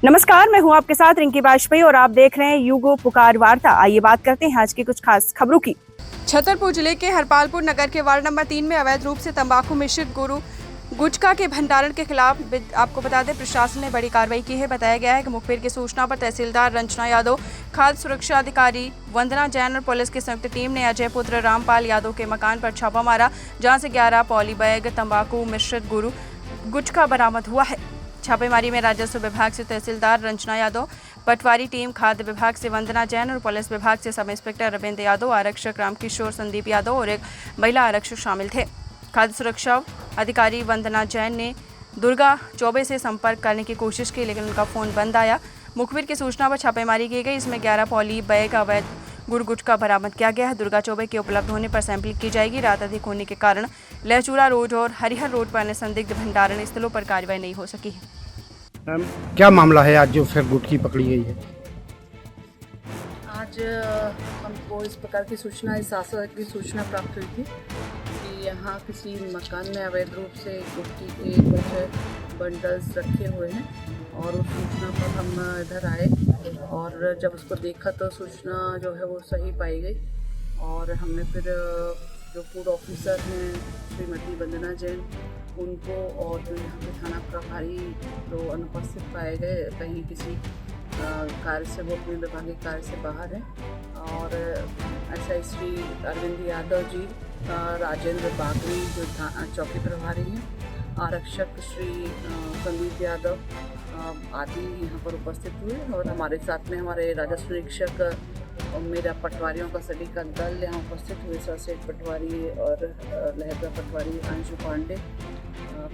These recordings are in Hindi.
नमस्कार, मैं हूं आपके साथ रिंकी वाजपेयी और आप देख रहे हैं युगो पुकार वार्ता। आइए बात करते हैं आज की कुछ खास खबरों की। छतरपुर जिले के हरपालपुर नगर के वार्ड नंबर 3 में अवैध रूप से तंबाकू मिश्रित गुटखा के भंडारण के खिलाफ आपको बता दें प्रशासन ने बड़ी कार्रवाई की है। बताया गया है कि मुखबिर की सूचना पर तहसीलदार रंजना यादव, खाद्य सुरक्षा अधिकारी वंदना जैन और पुलिस की संयुक्त टीम ने अजय पुत्र रामपाल यादव के मकान पर छापा मारा, जहां से 11 पॉली बैग तंबाकू मिश्रित गुटखा बरामद हुआ है। छापेमारी में राजस्व विभाग से तहसीलदार रंजना यादव, पटवारी टीम, खाद्य विभाग से वंदना जैन और पुलिस विभाग से सब इंस्पेक्टर रविंद्र यादव, आरक्षक रामकिशोर संदीप यादव और एक महिला आरक्षक शामिल थे। खाद्य सुरक्षा अधिकारी वंदना जैन ने दुर्गा चौबे से संपर्क करने की कोशिश की, लेकिन उनका फ़ोन बंद आया। मुखबिर की सूचना पर छापेमारी की गई। इसमें 11 पॉली बैग अवैध गुटखा बरामद किया गया है। दुर्गा चौबे के उपलब्ध होने पर सैंपलिंग की जाएगी। रात अधिक होने के कारण लहचूरा रोड और हरिहर रोड पर अन्य संदिग्ध भंडारण स्थलों पर कार्रवाई नहीं हो सकी है। मैम, क्या मामला है आज जो फिर गुटखी पकड़ी गई है? आज हमको इस प्रकार की सूचना, इस आशय की सूचना प्राप्त हुई थी कि यहाँ किसी मकान में अवैध रूप से गुटखी के कुछ बंडल्स रखे हुए हैं और उस सूचना पर हम इधर आए और जब उसको देखा तो सूचना जो है वो सही पाई गई और हमने फिर जो फूड ऑफिसर हैं श्रीमती वंदना जैन उनको और जो यहाँ पे थाना प्रभारी जो अनुपस्थित पाए गए, कहीं किसी कार्य से, वो अपने विभागीय कार्य से बाहर है, और SI श्री अरविंद यादव जी, राजेंद्र बागरी जो चौकी प्रभारी हैं, आरक्षक श्री संदीप यादव आदि यहाँ पर उपस्थित हुए और हमारे साथ में हमारे राजस्व निरीक्षक और मेरा पटवारियों का सभी का दल यहाँ उपस्थित हुए। सरसेठ पटवारी और लहदा पटवारी अंशु पांडे,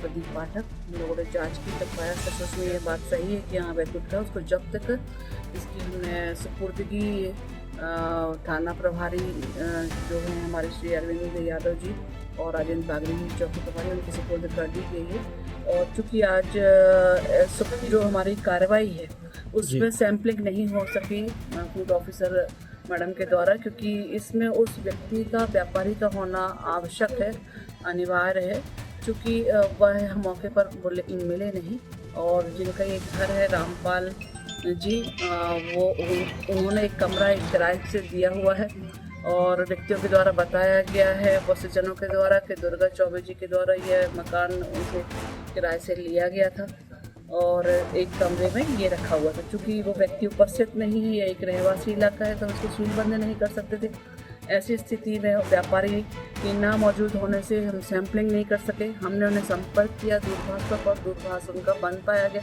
प्रदीप पाठक, हम लोगों ने जाँच की तब पाया सच में ये बात सही है कि यहाँ अवैध गुटखा उसको जब्त कर इसकी हमने सुपुर्दगी थाना प्रभारी जो हैं हमारे श्री अरविंद यादव जी और राजेंद्र बागरी जी चौकी प्रभारी, उनकी सुपुर्द कर दी गई है। और चूँकि आज जो हमारी कार्रवाई है उसमें सैम्पलिंग नहीं हो सकी फूड ऑफिसर मैडम के द्वारा, क्योंकि इसमें उस व्यक्ति का, व्यापारी का होना आवश्यक है, अनिवार्य है, क्योंकि वह मौके पर मिले नहीं। और जिनका ये घर है रामपाल जी, वो उन्होंने एक कमरा एक किराए से दिया हुआ है और व्यक्तियों के द्वारा बताया गया है, वसीजनों के द्वारा, कि दुर्गा चौबे जी के द्वारा यह मकान उनसे किराए से लिया गया था और एक कमरे में ये रखा हुआ था। चूँकि वो व्यक्ति उपस्थित नहीं है, यह एक रहवासी इलाका है, तो उसको सूचीबद्ध नहीं कर सकते थे। ऐसी स्थिति में व्यापारी के ना मौजूद होने से हम सैम्पलिंग नहीं कर सके। हमने उन्हें संपर्क किया दूरभाष पर, दूरभाष उनका बंद पाया गया।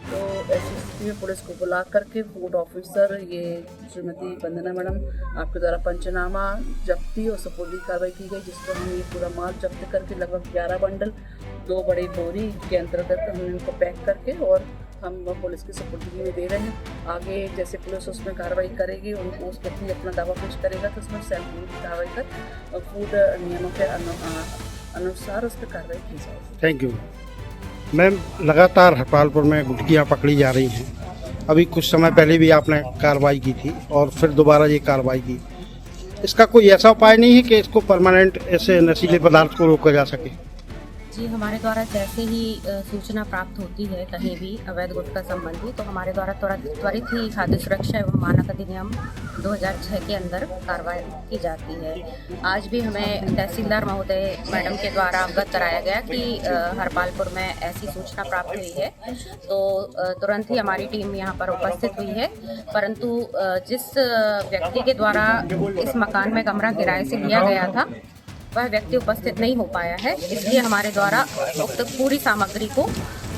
तो ऐसी स्थिति में पुलिस को बुला करके फूड ऑफिसर ये श्रीमती वंदना मैडम आपके द्वारा पंचनामा, जब्ती और सुपुर्दी कार्रवाई की गई, जिस पर हम ये पूरा माल जब्त करके लगभग 11 बंडल 2 बड़ी बोरी के अंतर्गत हमने उनको पैक करके और हम पुलिस की सुपुर्दगी में दे रहे हैं। आगे जैसे पुलिस उसमें कार्रवाई करेगी, उनको उस व्यक्ति अपना दावा पेश करेगा तो उसमें सैंपलिंग की कार्रवाई कर फूड नियमों के अनुसार उस पर कार्रवाई की जाएगी। Thank you ma'am. लगातार हरपालपुर में गुटखियाँ पकड़ी जा रही हैं। अभी कुछ समय पहले भी आपने कार्रवाई की थी और फिर दोबारा ये कार्रवाई की। इसका कोई ऐसा उपाय नहीं है कि इसको परमानेंट ऐसे नशीले पदार्थ को रोका जा सके? जी, हमारे द्वारा जैसे ही सूचना प्राप्त होती है कहीं भी अवैध गुटखा संबंधी, तो हमारे द्वारा त्वरित ही खाद्य सुरक्षा एवं मानक अधिनियम 2006 के अंदर कार्रवाई की जाती है। आज भी हमें तहसीलदार महोदय मैडम के द्वारा अवगत कराया गया कि हरपालपुर में ऐसी सूचना प्राप्त हुई है, तो तुरंत ही हमारी टीम यहाँ पर उपस्थित हुई है। परंतु जिस व्यक्ति के द्वारा इस मकान में कमरा किराए से लिया गया था वह व्यक्ति उपस्थित नहीं हो पाया है, इसलिए हमारे द्वारा उक्त पूरी सामग्री को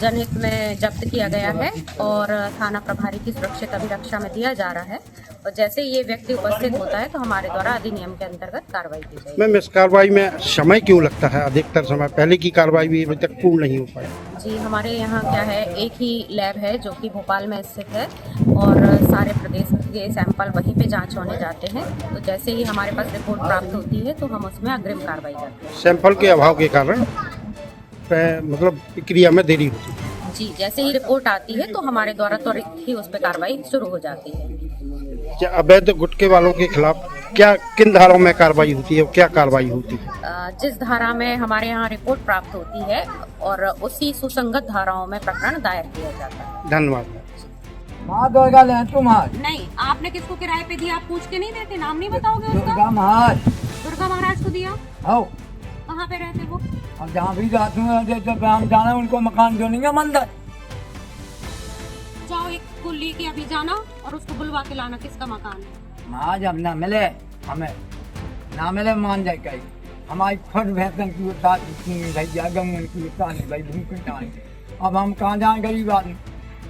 जनहित में जब्त किया गया है और थाना प्रभारी की सुरक्षित अभिरक्षा में दिया जा रहा है। और जैसे ये व्यक्ति उपस्थित होता है तो हमारे द्वारा अधिनियम के अंतर्गत कार्रवाई की जाएगी। मैम, इस कार्रवाई में समय क्यों लगता है? अधिकतर समय पहले की कार्रवाई भी अभी तक पूर्ण नहीं हो पाई। जी, हमारे यहाँ क्या है, एक ही लैब है जो कि भोपाल में स्थित है और सारे प्रदेश के सैंपल वहीं पे जांच होने जाते हैं। तो जैसे ही हमारे पास रिपोर्ट प्राप्त होती है तो हम उसमें अग्रिम कार्रवाई करते हैं। सैंपल के अभाव के कारण मतलब प्रक्रिया में देरी होती है? जी, जैसे ही रिपोर्ट आती है तो हमारे द्वारा त्वरित ही उस पर कार्रवाई शुरू हो जाती है। क्या अवैध गुटखे वालों के खिलाफ क्या किन धाराओं में कार्रवाई होती है, क्या कार्रवाई होती है? जिस धारा में हमारे यहाँ रिपोर्ट प्राप्त होती है और उसी सुसंगत धाराओं में प्रकरण दायर किया जाता है। धन्यवाद। माँ दुर्गा ले तुम आज नहीं, आपने किसको किराए पे दिया? आप पूछ के नहीं देते? नाम नहीं बताओगे उसका? दुर्गा महाराज दुर्गा महाराज को दिया? आओ कहाँ पे रहते वो? अब जहाँ भी जाते हैं जैसे हम जाना उनको मकान जो नहीं है मंदिर जाओ एक को लेके अभी जाना और उसको बुलवा के लाना। किसका मकान है? महाराज अब ना मिले हमें ना मिले मान जाए कहीं हमारी खुद भैंसन की उतार भैया गंगन की उतार भाई भूख अब हम कहाँ जाए गरीब आदमी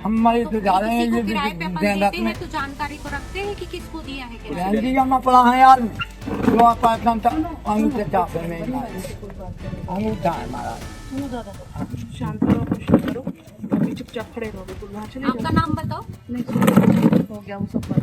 हम मरे तो जा रहे हैं किसी ये को किराए पे अपन देन देते में हैं तो जानकारी को रखते हैं कि किसको दिया है किराए। बहन जी हम पड़ा है यार जो आप अंगूठे चापे में अंगूठा है महाराज। शांत रहो, कुछ नहीं करो, अभी चुपचाप खड़े रहो, बिल्कुल वहाँ चले आपका नाम बताओ। नहीं हो गया वो सब बात।